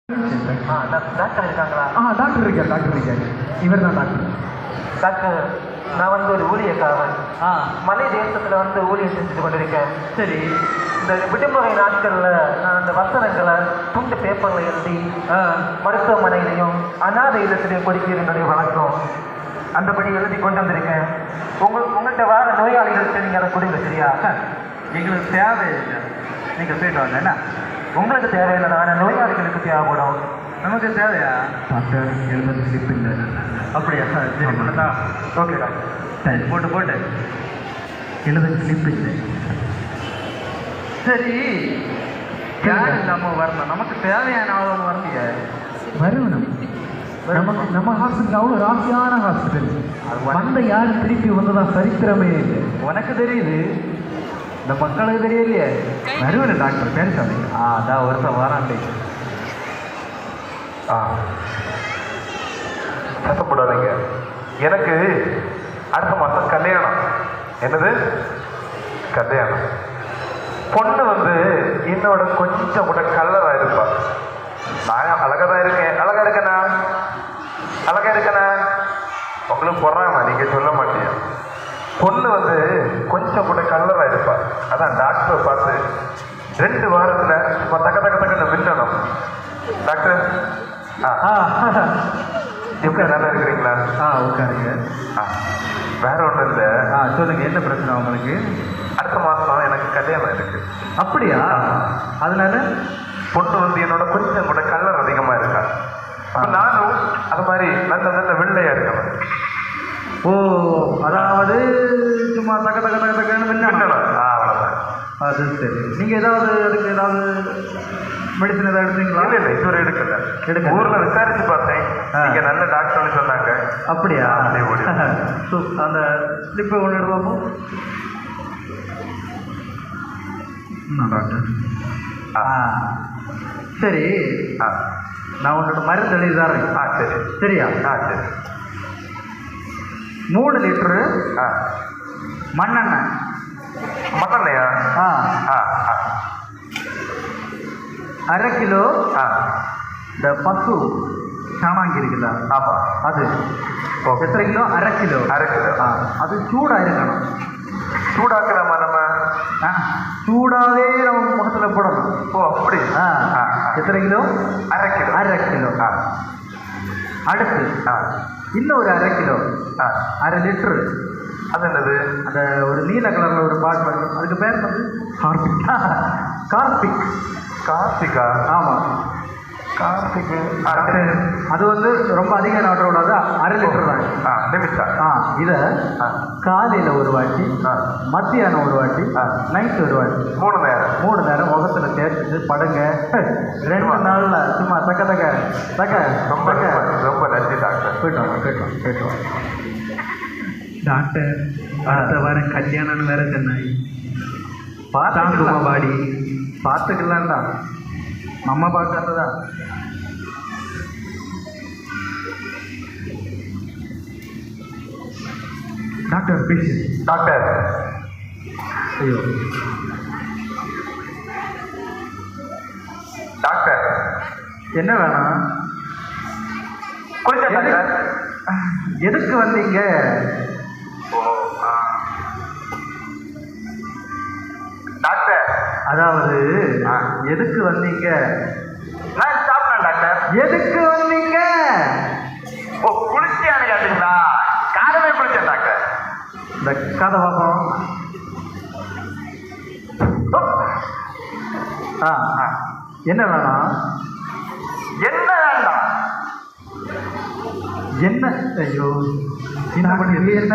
Doctor இருக்காங்களா? Doctor இருக்கார். இவர் தான் டாக்டர். டாக்டர், நான் வந்து ஒரு ஊழியக்காரன். மலை தேசத்தில் வந்து ஊழியம் செஞ்சுட்டு கொண்டிருக்கேன். சரி. இந்த விடுமுறை நாட்களில் நான் அந்த வசனங்களை துண்டு பேப்பரில் எழுதி மருத்துவமனையிலையும் அநாதை இல்லத்திலையும் கொடுக்க என்னுடைய வழக்கம். அந்தபடி எழுதி கொண்டு வந்திருக்கேன். உங்கள்கிட்ட வர நோயாளிகளுக்கு நீங்கள் அதை கொடுங்க, சரியா? எங்களுக்கு தேவையில்லை, நீங்கள் போயிட்டு வாங்க. என்ன உங்களுக்கு தேவையில்லை, ஆனால் நோயாளிகளுக்கு தேவைப்படும். நமக்கு தேவையா? டாக்டர் எழுத ஸ்லிப் இல்லை. அப்படியா? சரி, பண்ணதா? Okay doctor. சரி, போட்டு எழுத ஸ்லிப் இல்லை. சரி, யார் நம்ம வரணும்? நமக்கு தேவையான ஆள் வரலையே. வரணும். நம்ம ஹாஸ்பிட்டல் அவ்வளோ ராசியான ஹாஸ்பிட்டல். வந்த யாரும் திருப்பி வந்ததான் சரித்திரமே இல்லை. உனக்கு தெரியுது, இந்த மக்களுக்கு தெரியலையே. வருவேன் டாக்டர், பேசாதே. அதான் ஒருத்தர் வரான்டே. கஷ்டப்படாதீங்க. எனக்கு அடுத்த மாதம் கல்யாணம். என்னது கல்யாணம்? பொண்ணு வந்து என்னோட கொஞ்சம் கூட கலராக இருப்பா. நான் அழகாக தான் இருக்கேன். அழகா இருக்கேண்ணா? உங்களுக்கு பொறாம, நீங்கள் சொல்ல மாட்டீங்க. பொண்ணு வந்து கொஞ்சம் கூட கலராக இருப்பா. அதான் டாக்டரை பார்த்து 2 வாரத்தில் இப்போ தக்க விண்ணணும். டாக்டர் எப்படி நல்லா இருக்கிறீங்களா? உட்காருங்க. வேற ஒன்றும் இல்லை. சொல்லுங்க, என்ன பிரச்சனை உங்களுக்கு? அடுத்த மாதம் எனக்கு கல்யாணம் இருக்கு. அப்படியா? அதனால பொண்ணு வந்து என்னோட கொஞ்சம் கூட கலர் அதிகமாக இருக்கா. அப்போ நானும் அது மாதிரி நல்ல வெள்ளையா இருக்கேன். ஓ, அதாவது சும்மா தக்கன்னு விண்ணணும். அவ்வளோதான். அது சரி. நீங்கள் அதுக்கு ஏதாவது மெடிசன் ஏதாவது எடுத்தீங்களா? இல்லை, இதுவரை எடுக்கல. ஊரில் விசாரிச்சு பார்த்தேன். நீங்க நல்ல டாக்டர்னு சொன்னாங்க. அப்படியா? அந்த ஸ்லிப்பை ஒன்று எடுப்பாப்போ. டாக்டர், சரி, நான் உன்னோட மருந்து எழுதி தரேன். சரி. சரியா? சரி. 3 லிட்டரு மண்ணெண்ணெய். மண்ணெண்ணையா? 1/2 கிலோ இந்த பசு சாணாங்கி இருக்குதா? ஆமாம். அது எத்தனை கிலோ? 1/2 கிலோ. 1/2 கிலோ. அது சூடாக இருக்கணும். சூடாக்கலாமா நம்ம? சூடாகவே நம்ம முகத்தில் போடணும். ஓ, அப்படி. எத்தனை கிலோ? 1/2 கிலோ. 1/2 கிலோ. அடுத்து இன்னும் ஒரு 1/2 கிலோ, 1/2 லிட்டரு. அது என்னது? அந்த ஒரு நீல கலரில் ஒரு பாட்டு வரும், அதுக்கு பேர் வந்து கார்பிக். கார்த்திகா? ஆமாம், கார்த்திக். அது வந்து ரொம்ப அதிக நாட்டோட விடாது, 1/2 லிட்டர் தான். நிமிஷம். இதை காலையில் ஒரு வாட்டி, மத்தியானம் ஒரு வாட்டி, நைட்டு ஒரு வாட்டி, 3 நேரம் முகத்தில் தேய்ச்சிட்டு படுங்க. 2 நாளில் சும்மா தக்க ரொம்ப நன்றி டாக்டர். போயிட்டு வாங்க டாக்டர். அடுத்த வாரம் கல்யாணம்னு வேற சொன்னாங்க. பார்த்தாங்க பாடி பார்த்துக்கலாம்டா, நம்ம பார்க்கறதா. டாக்டர் பேசு. டாக்டர், ஐயோ டாக்டர் என்ன வேணும்? குளிச்ச டாக்டர். எதுக்கு வந்தீங்க? டாக்டர், அதாவது எதுக்கு வந்தீங்க? நான் சாப்பிட்டேன் டாக்டர். எதுக்கு வந்தீங்க? ஓ, குளிச்சியானு கேட்டீங்களா? காலமே குளிச்சேன் டாக்டர். இந்த கதை பார்ப்போம். என்ன வேணும்? என்ன வேண்டாம்? என்ன? ஐயோ, என்ன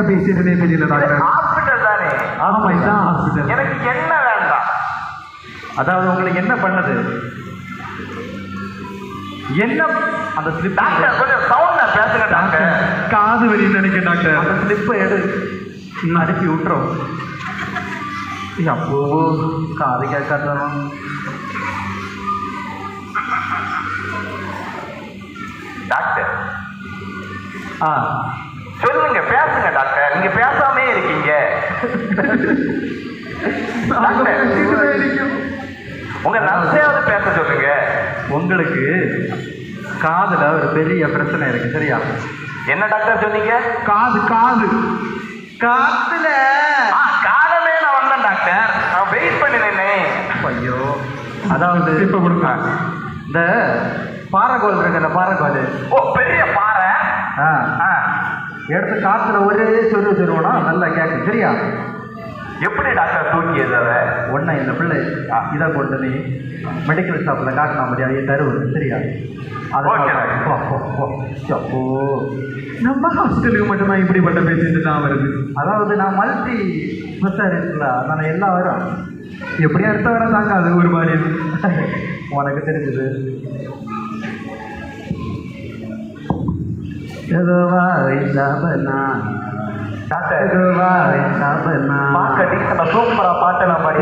பேசிட்டே தெரியல டாக்டர். ஹாஸ்பிட்டல் தானே? ஆமா, இதுதான் ஹாஸ்பிட்டல். எனக்கு என்ன வேண்டாம்? அதாவது உங்களுக்கு என்ன பண்ணது? என்ன அந்த ஸ்லிப்? டாக்டர் கொஞ்சம் சவுண்ட்ல பேசுங்க டாக்டர். காது வெளியில் நினைக்க டாக்டர். அந்த ஸ்லிப்பை எடு, அனுப்பி விட்டுறோம். அப்போ காது கேட்காதவன். டாக்டர் சொல்லுங்க, பேசுங்க டாக்டர். நீங்க பேசாமே இருக்கீங்க. உங்க நர்ஸையாவது பேச சொல்லுங்க. உங்களுக்கு காதுல ஒரு பெரிய பிரச்சனை இருக்கு, சரியா? என்ன டாக்டர் சொன்னீங்க? காது காத்துல காலமே நான் வந்தேன் டாக்டர், நான் வெயிட் பண்ணி நின்னேன். ஐயோ, அதாவது இப்ப கொடுங்க. இந்த பாறைகோல் இருக்குல்ல, பாறைகோல். ஓ, பெரிய பாறை. எடுத்து காத்துல ஒரே சொருவனா நல்லா கேட்கும், சரியா? எப்படி டாக்டர் தூக்கியது அதை? ஒன்றும் இந்த பிள்ளை இதை கொண்டு நீ மெடிக்கல் ஷாப்பில் காட்டினா மாதிரியா தருவது, சரியா? Okay. நம்ம ஹாஸ்பிட்டலுக்கு மட்டும்தான் இப்படிப்பட்ட பேசிட்டு தான் வருது. அதாவது நான் மல்டி ஸ்பெஷாலிஸ்ட்ல அதனால எல்லாம் வரும். எப்படியா எடுத்த வர தாங்காது ஒரு மாதிரி உனக்கு தெரிஞ்சது. சூப்பரா பாட்டெல்லாம் பாடி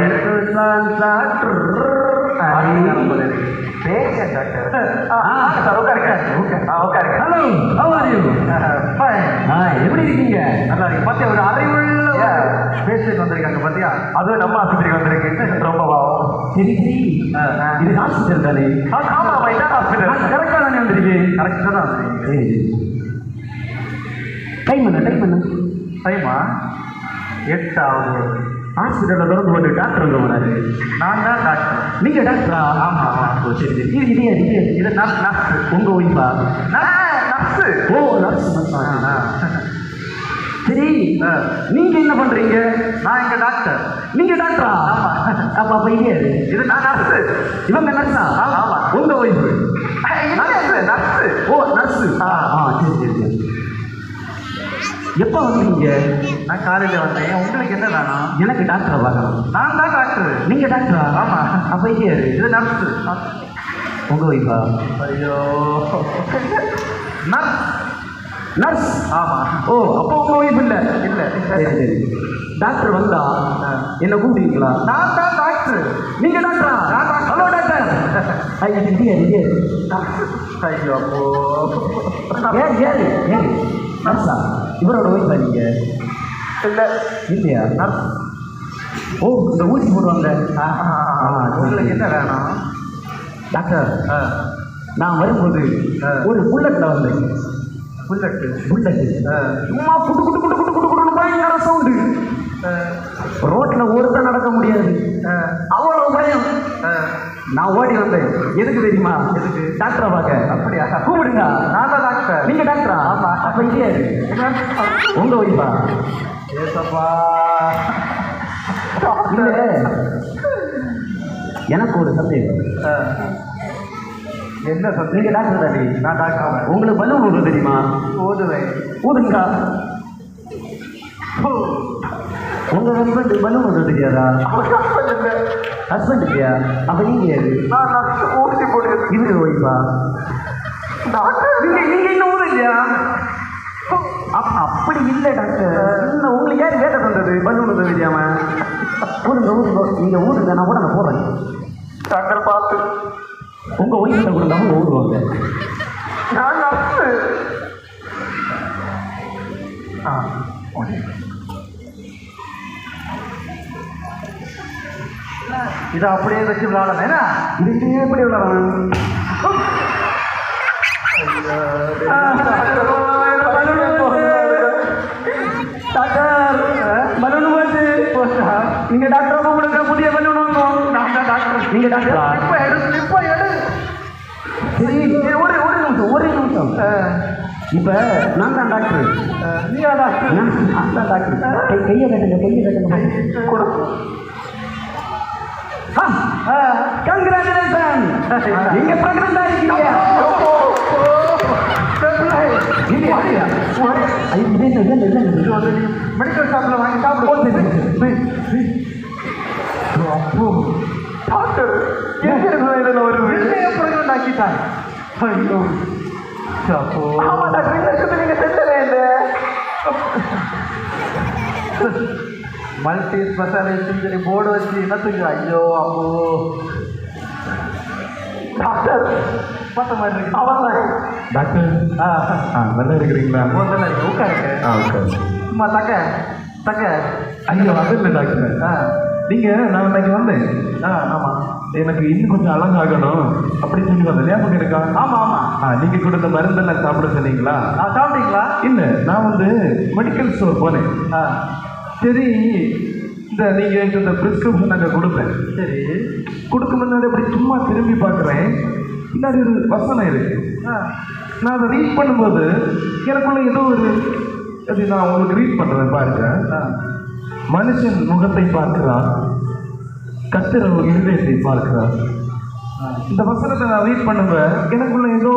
எப்படி இருக்கீங்க? நல்லா இருக்கு. பாத்தியா, ஒரு அறிவுள்ள பேசிட்டு வந்திருக்காங்க பாத்தியா? அதுவும் நம்ம ஆஸ்பத்திரிக்கு வந்திருக்கு. ரொம்ப பாவம். சரி சரி, இது ஹாஸ்பிட்டல் தானே? ஆமா, இதான் ஹாஸ்பிட்டல். கரெக்டா தானே வந்திருக்கு? கரெக்டா தான் வந்திருக்கு. டைம் என்ன டைமா 8 ஆகுது. ஹாஸ்பிட்டலில் திறந்து போட்டு டாக்டர் வந்து வராரு. நான் தான் டாக்டர். நீங்கள் டாக்டரா? ஆமாம். ஓ சரி சரி. இது நர்ஸ். உங்கள் ஒய்ஃபா? நர்ஸு. ஓ நர்ஸ். சரி, நீங்கள் என்ன பண்ணுறீங்க? நான் எங்கள் டாக்டர். நீங்கள் டாக்டரா? ஆமாம். அப்போ இது நான் நர்ஸு. இவங்க நர்ஸா? ஆமாம். உங்கள் ஒய்ஃபு? நர்ஸு. ஓ நர்ஸு. சரி சரி. எப்போ வந்தீங்க? நான் காலையில் வந்தேன். உங்களுக்கு என்ன வேணும்? எனக்கு டாக்டரை பார்க்கணும். நான் தான் டாக்டர். நீங்கள் டாக்டரா? ஆமாம். அப்போ இது நர்ஸு. உங்கள் ஒய்ஃபா? ஐயோ, நர்ஸ். ஆமாம். ஓ, அப்போ உங்கள் ஒய்ஃப் இல்லை? இல்லை. சரி சரி. டாக்டர் வந்தா என்ன கூப்பிடுவீங்களா? நான் தான் டாக்டர். நீங்கள் டாக்டரா? Hello doctor. ஐயோ, அப்போ ஏன் நர்ஸா? இவரோட ஒய்ஃபா நீங்க? இல்லை. இல்லையா? நர்ஸ். ஓ, இந்த ஊசி போடுவாங்க. உங்களுக்கு என்ன வேணும்? டாக்டர், நான் வரும்போது ஒரு புல்லட்டில் வந்தேன். புல்லட்டு சும்மா குட்டு குட்டு குட்டு குட்டு குட்டு குட்டு பயங்கர சவுண்டு. ரோட்டில் ஒருத்தர் நடக்க முடியாது, அவ்வளோ பயம். நான் ஓடி வந்தேன். எதுக்கு தெரியுமா? எதுக்கு? டாக்டரை பார்க்க. அப்படியா? கூப்பிடுங்க. நான் தான் டாக்டர். நீங்க டாக்டரா? ஆமா. அப்ப இதே உங்க ஒய்ஃபா? ஏசப்பா. எனக்கு ஒரு சந்தேகம். என்ன சந்தேகம்? நீங்க டாக்டர் தானே? நான் டாக்டர். உங்களுக்கு பலூன் ஊது தெரியுமா? ஊதுவேன். ஊதுங்க. உங்க ஹஸ்பண்ட் பலூன் ஊத தெரியாதா? ஹஸ்பண்ட் இல்லையா? அப்ப நீங்க ஊசி போட்டு இது ஒய்ஃபா? நீங்க இன்னும் ஊர் இல்லையா? அப்படி இல்லை டாக்டர். இன்னும் உங்களுக்கு யார் வேலை தந்தது பலூன் ஊத தெரியாம? ஊருங்க. நீங்க ஊருங்க, நான் கூட நான் போடுறேன். டாக்டர் பார்த்து உங்க ஒய்ஃபை கொடுங்க, அவங்க ஊருவாங்க. நான் இதை அப்படியே வச்சு விளையாடலாம். ஏன்னா இதுக்கு எப்படி விளையாடலாம்? டாக்டர், பலூன் போச்சு. நீங்க டாக்டர் கொடுங்க, புதிய பலூன் வாங்கும். டாக்டர், நீங்க டாக்டரா? இப்போ எடு. சரி, ஒரு நிமிஷம். இப்ப நான் தான் டாக்டர். நீயா டாக்டர்? நான் தான் டாக்டர். கையை கட்டுங்க. கொடுக்கும். கங்க்ராச்சுலேஷன், நீங்க பிரெக்னென்ட் ஆயிருக்கீங்க. மெடிக்கல் ஷாப்ல வாங்கி சாப்பிடுவோம். டாக்டர் இதில் ஒரு பிரெக்னென்ட் ஆக்கிட்டாங்க. ஐயோ, ஆமா டாக்டர், நீங்க செஞ்சவே இல்லை. மல்டி ஸ்பெஷாலிஸ்ட்னு சொல்லி போர்டு வச்சு என்னத்துக்கு? ஐயோ அப்போ டாக்டர் பார்த்த மாதிரி இருக்கு. அவன் டாக்டர். நல்லா இருக்கிறீங்களா? நல்லா இருக்கு. உட்காருங்க. சும்மா தக்க. ஐயோ அது இல்லை டாக்டர். நீங்கள் நான் இன்னைக்கு வந்தேன். ஆமாம். எனக்கு இன்னும் கொஞ்சம் அழகாகணும் அப்படி சொல்லி வந்தேன். ஞாபகம் இருக்கா? ஆமாம் ஆமாம். நீங்கள் கொடுத்த மருந்தெல்லாம் சாப்பிட சொன்னீங்களா? நான் சாப்பிட்டீங்களா? இல்லை, நான் மெடிக்கல் ஸ்டோர் போனேன். சரி, நீங்கள் இந்த ப்ரிஸ்கிரிப்ஷன் நாங்கள் கொடுப்பேன். சரி, கொடுக்க முன்னாடி அப்படி சும்மா திரும்பி பார்க்குறேன். பின்னாடி ஒரு வசனம் இருக்கு. நான் அதை ரீட் பண்ணும்போது எனக்குள்ள ஏதோ அது நான் உங்களுக்கு ரீட் பண்ணுறேன் பாருங்க. மனுஷன் முகத்தை பார்க்கிறான், கர்த்தர் இருதயத்தை பார்க்கிறார். இந்த வசனத்தை நான் ரீட் பண்ணுவேன், எனக்குள்ள ஏதோ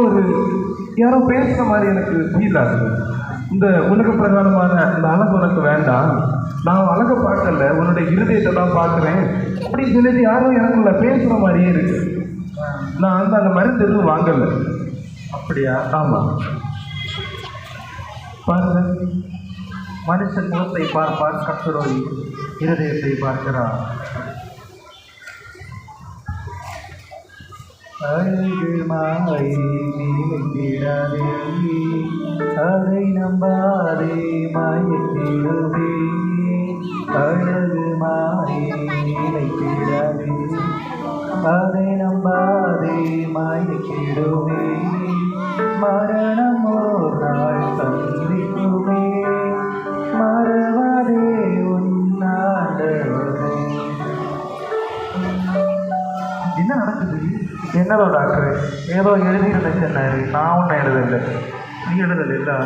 யாரோ பேசுகிற மாதிரி எனக்கு ஃபீல் ஆகுது. இந்த உலக பிரகாரமான இந்த அழகு உனக்கு வேண்டாம், நான் அழகை பார்க்கல, உன்னுடைய இருதயத்தை தான் பார்க்குறேன் அப்படின்னு சொல்லிட்டு யாரோ எனக்குள்ள பேசுகிற மாதிரியே இருக்கு. நான் அந்த மருந்து எதுவும் வாங்கலை. அப்படியா? ஆமாம், பாருங்க. மனுஷன் முகத்தை பார்ப்பார், கர்த்தரோ இருதயத்தை பார்க்கிறார். அழகு மாயை நினைத்திடாதே, அதை நம்பாதே மாயத்திடுவே. அழகு மாயை நினைத்திடாதே, அதை நம்பாதே மாயத்திடுவே. மரணம் ஒரு நாள் சந்திக்குமே, மறவாதே உன்னாண்டவரே. என்ன நடக்குது? என்னதோ டாக்டர் ஏதோ எழுதியிருந்தேன் சொன்னாரு. நான் ஒன்றும் எழுதலை. நீ எழுதல இல்லை?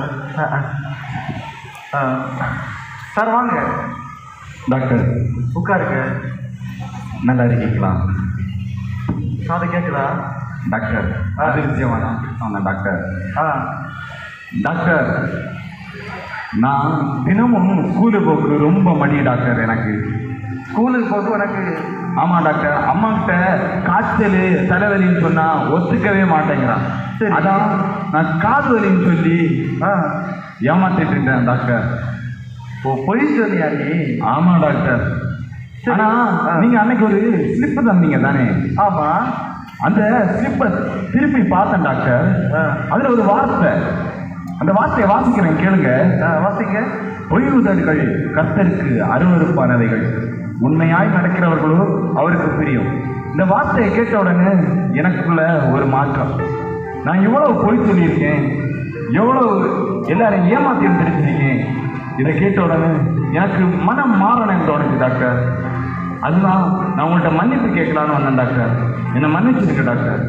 சார் வாங்க டாக்டர். உட்காருங்க. நல்லா இருக்கீங்களா? காது கேட்குதா டாக்டர்? அது விஷயமாண்ணா சொன்னேன் டாக்டர். டாக்டர், நான் தினமும் ஸ்கூலுக்கு போக்கு ரொம்ப மணி டாக்டர். எனக்கு ஸ்கூலுக்கு போக எனக்கு. ஆமாம் டாக்டர், அம்மாக்கிட்ட காய்ச்சல் தலைவலின்னு சொன்னால் ஒத்துக்கவே மாட்டேங்கிறான். சரி, அதான் நான் காது வலின்னு சொல்லி ஏமாத்திட்டு இருந்தேன் டாக்டர். ஓ, பொய் சொன்னியா நீ? ஆமாம் டாக்டர். ஆனால் நீங்கள் அன்னைக்கு ஒரு ஸ்லிப்பு தந்தீங்க தானே? ஆமாம். அந்த ஸ்லிப்பை திருப்பி பார்த்தேன் டாக்டர். அதில் ஒரு வார்த்தை, அந்த வார்த்தையை வாசிக்கிறேன், கேளுங்க. வாசிக்க. பொய்யுதல்கள் கர்த்தருக்கு அருவருப்பானவைகள், உண்மையாய் நடக்கிறவர்களோ அவருக்கு பிரியும். இந்த வார்த்தையை கேட்ட உடனே எனக்குள்ள ஒரு மாற்றம். நான் எவ்வளவு பொய் சொல்லியிருக்கேன், எவ்வளவு எல்லாரையும் ஏமாத்தியும் தெரிஞ்சிருக்கேன். இதை கேட்ட உடனே எனக்கு மனம் மாறணும் தோணுச்சு டாக்டர். அதுதான் நான் உங்கள்கிட்ட மன்னிப்பு கேட்கலான்னு வந்தேன் டாக்டர். என்னை மன்னிச்சிருக்க டாக்டர்.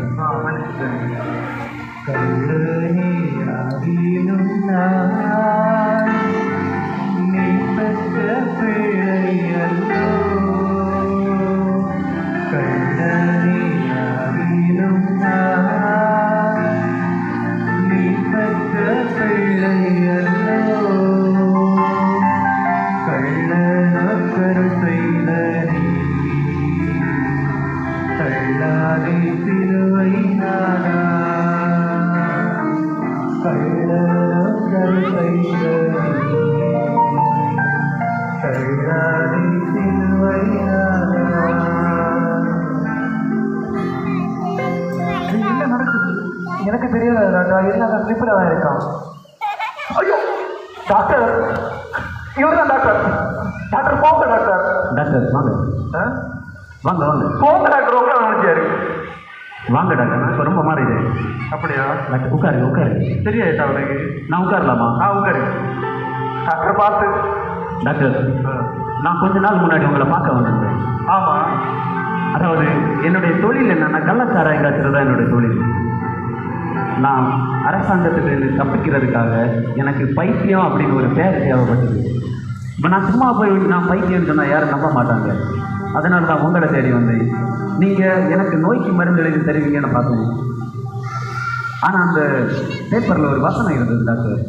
எனக்கு தெரியாது டாக்டர், என்ன அந்த ஸ்லிப்பில் தான் இருக்கான். ஐயோ டாக்டர், இவர் தான் டாக்டர். டாக்டர் போங்க டாக்டர். டாக்டர் வாங்க. வாங்க வாங்க போங்க டாக்டர். உங்களை நினைச்சாரு. வாங்க டாக்டர், நான் இப்போ ரொம்ப மாறிடு. அப்படியா டாக்டர் உட்காருங்க உட்காருங்க. சரியாயிட்டா அவனுக்கு? நான் உட்காரலாமா? உட்காரு டாக்டர். பார்த்து டாக்டர், நான் கொஞ்ச நாள் முன்னாடி உங்களை பார்க்க வந்திருந்தேன். ஆமாம். அதாவது என்னுடைய தொழில் என்னன்னா கள்ளச்சாராயம் காய்ச்சல் தான் என்னுடைய தொழில். நான் அரசாங்கத்துக்கு தப்பிக்கிறதுக்காக எனக்கு பைத்தியம் அப்படின்னு ஒரு பேர் தேவைப்பட்டது. இப்போ நான் சும்மா போய் நான் பைத்தியம்னு சொன்னால் யாரும் நம்ப மாட்டாங்க. அதனால தான் உங்களை தேடி வந்தேன். நீங்கள் எனக்கு நோய்க்கு மருந்து எழுதி தருவீங்கன்னு பார்த்தேன். ஆனால் அந்த பேப்பரில் ஒரு வசனம் இருந்தது டாக்டர்.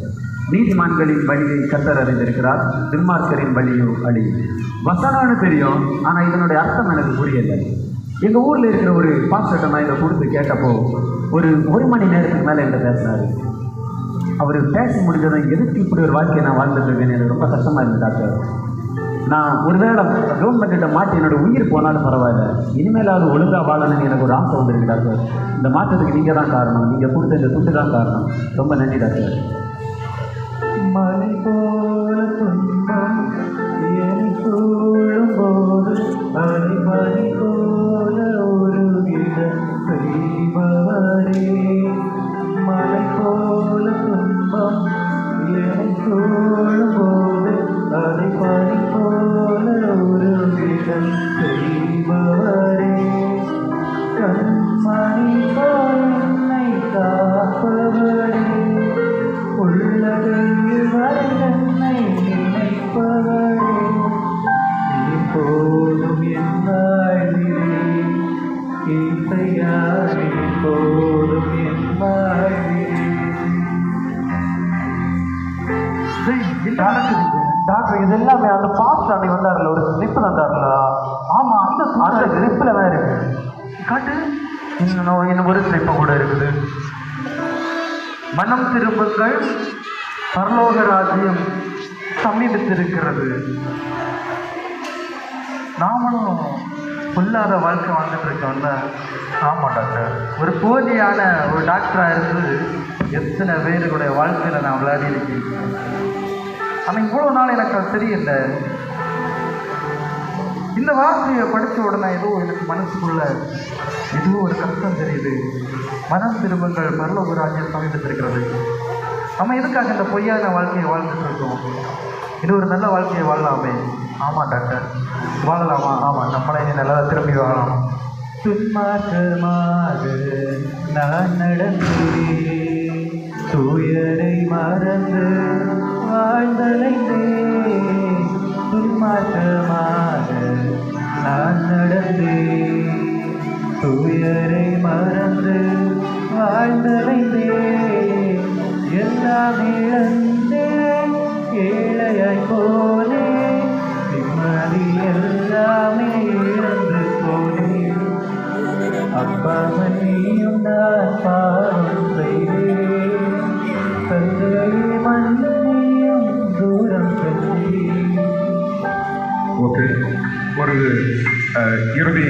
நீதிமான்களின் வழியை கர்த்தர் அறிந்திருக்கிறார், துன்மார்க்கரின் வழியோ அழி. வசனம்னு தெரியும், ஆனால் இதனுடைய அர்த்தம் எனக்கு புரியலை. எங்கள் ஊரில் இருக்கிற ஒரு பாஸ்டர்கிட்ட நான் இதை கொடுத்து கேட்டப்போ ஒரு மணி நேரத்துக்கு மேலே என்கிட்ட பேசினார். அவர் பேசி முடிஞ்சதும் எதுக்கு இப்படி ஒரு வாழ்க்கையை நான் வாழ்ந்துட்டு இருக்கேன்னு எனக்கு ரொம்ப கஷ்டமாக இருந்தது டாக்டர். நான் ஒருவேளை கவர்மெண்ட்டிட்ட மாட்டி என்னோடய உயிர் போனாலும் பரவாயில்ல, இனிமேலாவது ஒழுங்காக வாழணும்னு எனக்கு ஒரு ஆசை வந்துருக்கு டாக்டர். இந்த மாற்றத்துக்கு நீங்கள் தான் காரணம், நீங்கள் கொடுத்த இந்த துண்டு தான் காரணம். ரொம்ப நன்றி டாக்டர். மலை போல துன்பம் என்னை சூழும் போது அலைமணி போல ஒரு நடக்குதுங்க? டாக்டர் இது எல்லாமே அந்த பாஸ்ட் அன்னைக்கு வந்தாருல ஒரு ஸ்லிப் தந்தாருல. ஆமா, அந்த ஸ்லிப்ல தான் இருக்கு. காட்டு. இன்னும் ஒரு ஸ்லிப் கூட இருக்குது. மனம் திரும்புங்கள், பரலோக ராஜ்யம் சமீபித்திருக்கிறது. நாமளும் பொல்லாத வாழ்க்கை வாழ்ந்துட்டு இருக்கோம்ல. ஆமாம் டாக்டர். ஒரு போலியான ஒரு டாக்டராக இருந்து எத்தனை பேருடைய வாழ்க்கையில் நான் விளையாடி இருக்கேன். ஆனால் இவ்வளோ நாள் எனக்கு அது தெரியல. இந்த வார்த்தையை படித்த உடனே ஏதோ எனக்கு மனசுக்குள்ள ஏதோ ஒரு கஷ்டம் தெரியுது. மனம் திரும்புங்கள், பரலோக ராஜ்யம் சமீபத்திருக்கிறது. நம்ம எதுக்காக இந்த பொய்யான வாழ்க்கையை வாழ்ந்துட்டு இருக்கோம்? இது ஒரு நல்ல வாழ்க்கையை வாழலாமே. ஆமாம் டாக்டர், வாழலாமா? ஆமாம், நம்மளை நல்லா திரும்பி வாழலாம். துன்மாற்றமாக நான் நடந்தேன், தூயரை மறந்து வாழ்ந்தலைந்தேன். துன்மாற்றமாக நான் நடந்தேன், தூயரை மறந்து வாழ்ந்தலைந்தேன். எல்லாம் இழந்தேன், ஏழையாய் போனேன், நிம்மதி எல்லாமே இழந்து போனேன். அப்பா மன்னியும் நான் பாவம் செய்தேன், தந்தையை மன்னியும் தூரம் சென்றேன். ஓகே, ஒரு இறுதி